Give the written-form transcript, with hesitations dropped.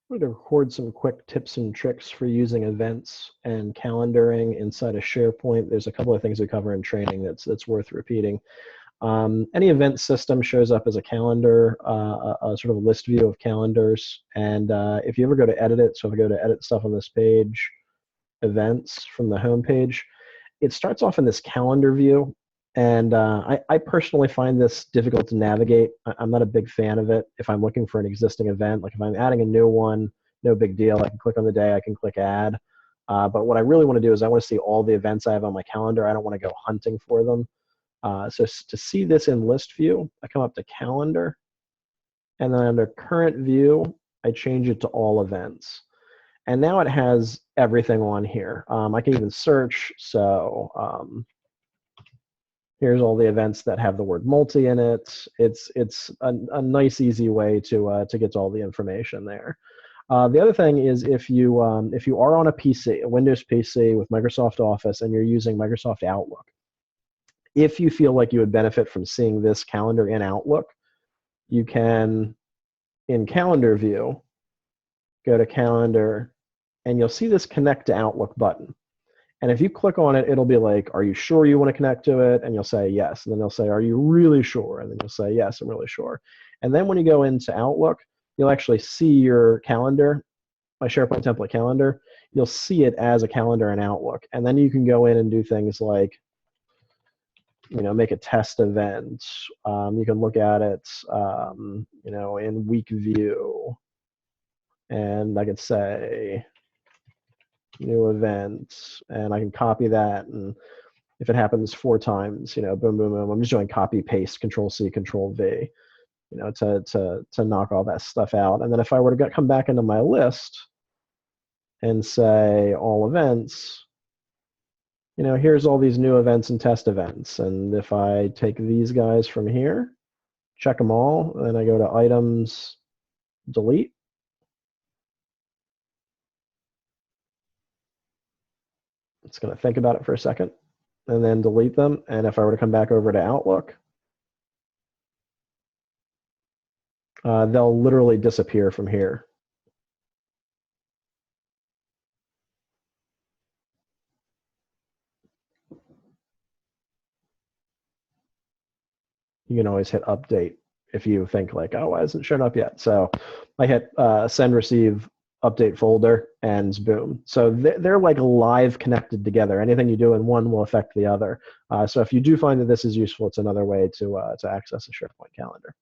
I'm going to record some quick tips and tricks for using events and calendaring inside of SharePoint. There's a couple of things we cover in training that's worth repeating. Any event system shows up as a calendar, a sort of a list view of calendars. And if you ever go to edit it, so if I go to edit stuff on this page, events from the home page, it starts off in this calendar view. And I personally find this difficult to navigate. I'm not a big fan of it. If I'm looking for an existing event, like if I'm adding a new one, no big deal. I can click on the day, I can click add. But what I really want to do is I want to see all the events I have on my calendar. I don't want to go hunting for them. So to see this in list view, I come up to calendar, and then under current view, I change it to all events. And now it has everything on here. I can even search. So here's all the events that have the word multi in it. It's a nice, easy way to get to all the information there. The other thing is if you are on a PC, a Windows PC with Microsoft Office, and you're using Microsoft Outlook, if you feel like you would benefit from seeing this calendar in Outlook, you can, in calendar view, go to calendar, and you'll see this connect to Outlook button. And if you click on it, it'll be like, are you sure you want to connect to it? And you'll say yes. And then they'll say, are you really sure? And then you'll say, yes, I'm really sure. And then when you go into Outlook, you'll actually see your calendar, my SharePoint template calendar. You'll see it as a calendar in Outlook. And then you can go in and do things like, make a test event. You can look at it, in week view. And I could say, new event, and I can copy that, and if it happens 4 times, boom, boom, boom, I'm just doing copy, paste, Control C, Control V, to knock all that stuff out. And then if I were to come back into my list and say all events, here's all these new events and test events. And if I take these guys from here, check them all, and then I go to items, delete. It's going to think about it for a second and then delete them. And if I were to come back over to Outlook, they'll literally disappear from here. You can always hit update if you think like, oh, why hasn't it shown up yet? So I hit send, receive, update folder, and boom. So they're like live connected together. Anything you do in one will affect the other. So if you do find that this is useful, it's another way to access a SharePoint calendar.